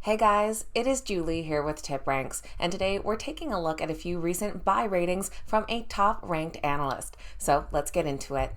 Hey guys, it is Julie here with TipRanks, and today we're taking a look at a few recent buy ratings from a top-ranked analyst. So let's get into it.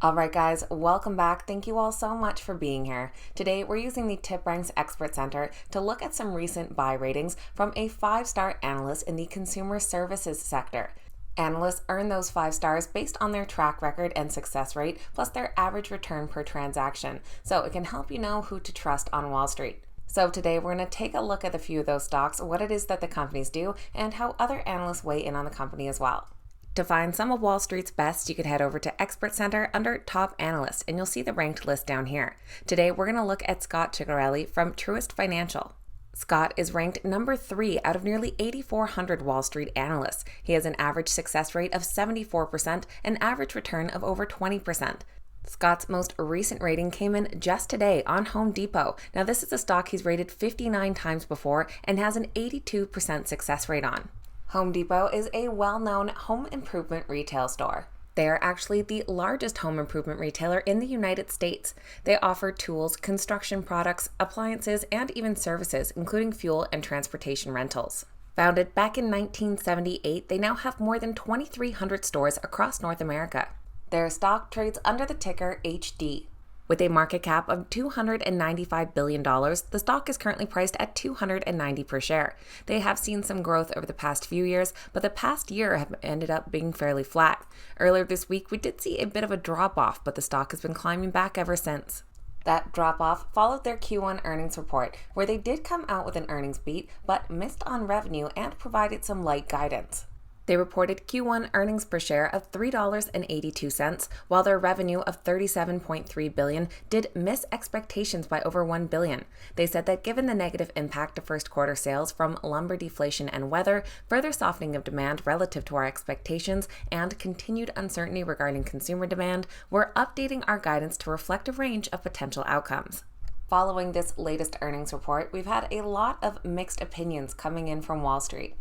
Alright guys, welcome back. Thank you all so much for being here. Today we're using the TipRanks Expert Center to look at some recent buy ratings from a 5-star analyst in the consumer services sector. Analysts earn those 5 stars based on their track record and success rate, plus their average return per transaction, so it can help you know who to trust on Wall Street. So today we're going to take a look at a few of those stocks, what it is that the companies do, and how other analysts weigh in on the company as well. To find some of Wall Street's best, you can head over to Expert Center under Top Analyst, and you'll see the ranked list down here. Today we're going to look at Scot Ciccarelli from Truist Financial. Scott is ranked number 3 out of nearly 8,400 Wall Street analysts. He has an average success rate of 74%, an average return of over 20%. Scott's most recent rating came in just today on Home Depot. Now this is a stock he's rated 59 times before and has an 82% success rate on. Home Depot is a well-known home improvement retail store. They are actually the largest home improvement retailer in the United States. They offer tools, construction products, appliances, and even services, including fuel and transportation rentals. Founded back in 1978, they now have more than 2,300 stores across North America. Their stock trades under the ticker HD. With a market cap of $295 billion, the stock is currently priced at $290 per share. They have seen some growth over the past few years, but the past year have ended up being fairly flat. Earlier this week, we did see a bit of a drop-off, but the stock has been climbing back ever since. That drop-off followed their Q1 earnings report, where they did come out with an earnings beat, but missed on revenue and provided some light guidance. They reported Q1 earnings per share of $3.82, while their revenue of $37.3 billion did miss expectations by over $1 billion. They said that given the negative impact of first quarter sales from lumber deflation and weather, further softening of demand relative to our expectations, and continued uncertainty regarding consumer demand, we're updating our guidance to reflect a range of potential outcomes. Following this latest earnings report, we've had a lot of mixed opinions coming in from Wall Street.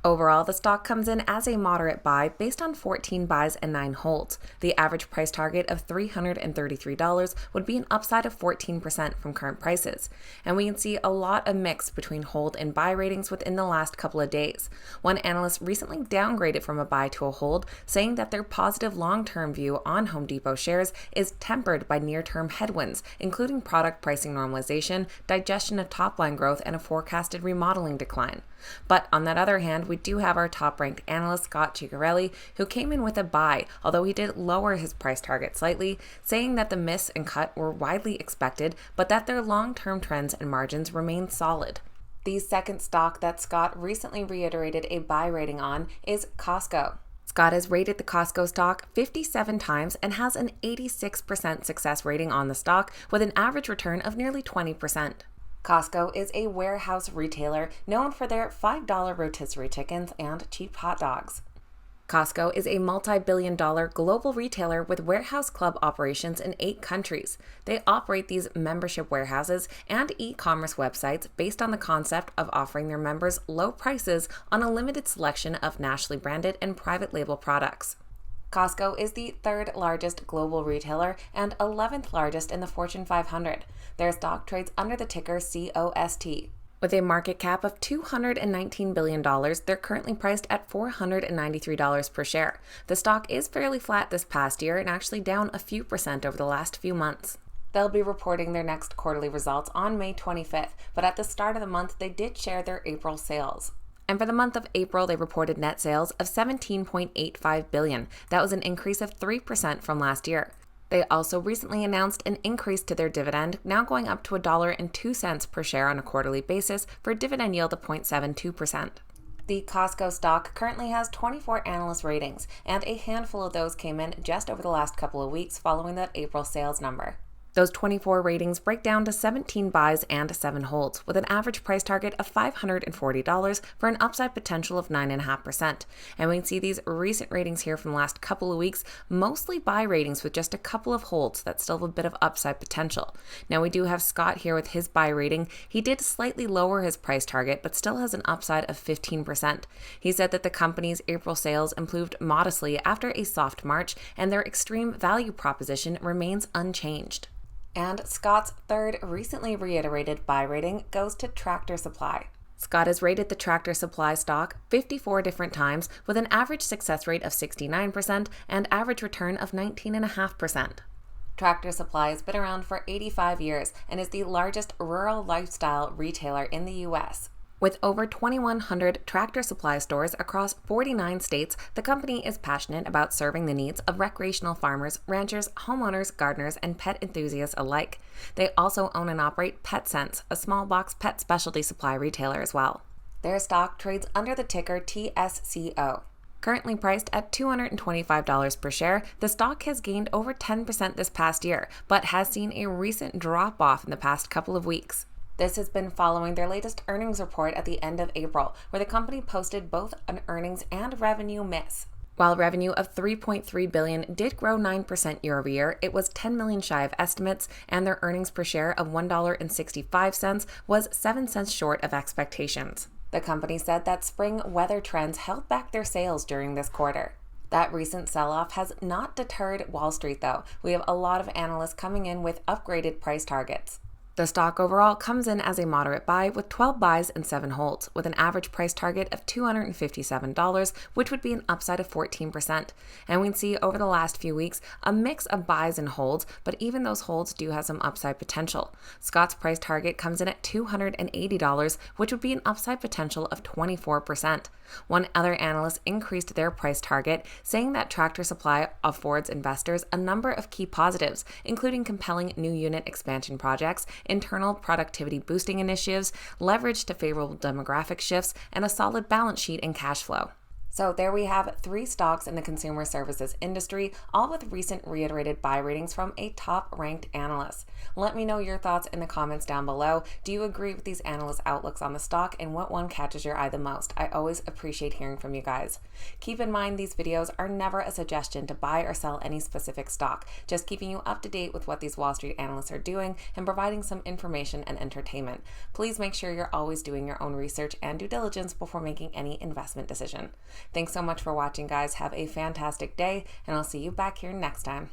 Overall, the stock comes in as a moderate buy based on 14 buys and 9 holds. The average price target of $333 would be an upside of 14% from current prices. And we can see a lot of mix between hold and buy ratings within the last couple of days. One analyst recently downgraded from a buy to a hold, saying that their positive long-term view on Home Depot shares is tempered by near-term headwinds, including product pricing normalization, digestion of top-line growth, and a forecasted remodeling decline. But on that other hand, we do have our top-ranked analyst, Scot Ciccarelli, who came in with a buy, although he did lower his price target slightly, saying that the miss and cut were widely expected, but that their long-term trends and margins remain solid. The second stock that Scott recently reiterated a buy rating on is Costco. Scott has rated the Costco stock 57 times and has an 86% success rating on the stock, with an average return of nearly 20%. Costco is a warehouse retailer known for their $5 rotisserie chickens and cheap hot dogs. Costco is a multi-billion-dollar global retailer with warehouse club operations in 8 countries. They operate these membership warehouses and e-commerce websites based on the concept of offering their members low prices on a limited selection of nationally branded and private label products. Costco is the 3rd largest global retailer and 11th largest in the Fortune 500. Their stock trades under the ticker COST. With a market cap of $219 billion, they're currently priced at $493 per share. The stock is fairly flat this past year and actually down a few percent over the last few months. They'll be reporting their next quarterly results on May 25th, but at the start of the month, they did share their April sales. And for the month of April, they reported net sales of $17.85 billion. That was an increase of 3% from last year. They also recently announced an increase to their dividend, now going up to $1.02 per share on a quarterly basis for a dividend yield of 0.72%. The Costco stock currently has 24 analyst ratings, and a handful of those came in just over the last couple of weeks following that April sales number. Those 24 ratings break down to 17 buys and 7 holds, with an average price target of $540 for an upside potential of 9.5%. And we can see these recent ratings here from the last couple of weeks, mostly buy ratings with just a couple of holds that still have a bit of upside potential. Now we do have Scott here with his buy rating. He did slightly lower his price target, but still has an upside of 15%. He said that the company's April sales improved modestly after a soft March, and their extreme value proposition remains unchanged. And Scott's third recently reiterated buy rating goes to Tractor Supply. Scott has rated the Tractor Supply stock 54 different times with an average success rate of 69% and average return of 19.5%. Tractor Supply has been around for 85 years and is the largest rural lifestyle retailer in the U.S. With over 2,100 Tractor Supply stores across 49 states, the company is passionate about serving the needs of recreational farmers, ranchers, homeowners, gardeners, and pet enthusiasts alike. They also own and operate PetSense, a small box pet specialty supply retailer as well. Their stock trades under the ticker TSCO. Currently priced at $225 per share, the stock has gained over 10% this past year, but has seen a recent drop-off in the past couple of weeks. This has been following their latest earnings report at the end of April, where the company posted both an earnings and revenue miss. While revenue of $3.3 billion did grow 9% year over year, it was $10 million shy of estimates, and their earnings per share of $1.65 was 7 cents short of expectations. The company said that spring weather trends held back their sales during this quarter. That recent sell-off has not deterred Wall Street, though. We have a lot of analysts coming in with upgraded price targets. The stock overall comes in as a moderate buy with 12 buys and 7 holds, with an average price target of $257, which would be an upside of 14%. And we can see over the last few weeks a mix of buys and holds, but even those holds do have some upside potential. Scott's price target comes in at $280, which would be an upside potential of 24%. One other analyst increased their price target, saying that Tractor Supply affords investors a number of key positives, including compelling new unit expansion projects, internal productivity boosting initiatives, leverage to favorable demographic shifts, and a solid balance sheet and cash flow. So there we have 3 stocks in the consumer services industry, all with recent reiterated buy ratings from a top-ranked analyst. Let me know your thoughts in the comments down below. Do you agree with these analysts' outlooks on the stock, and what one catches your eye the most? I always appreciate hearing from you guys. Keep in mind these videos are never a suggestion to buy or sell any specific stock, just keeping you up to date with what these Wall Street analysts are doing and providing some information and entertainment. Please make sure you're always doing your own research and due diligence before making any investment decision. Thanks so much for watching, guys. Have a fantastic day, and I'll see you back here next time.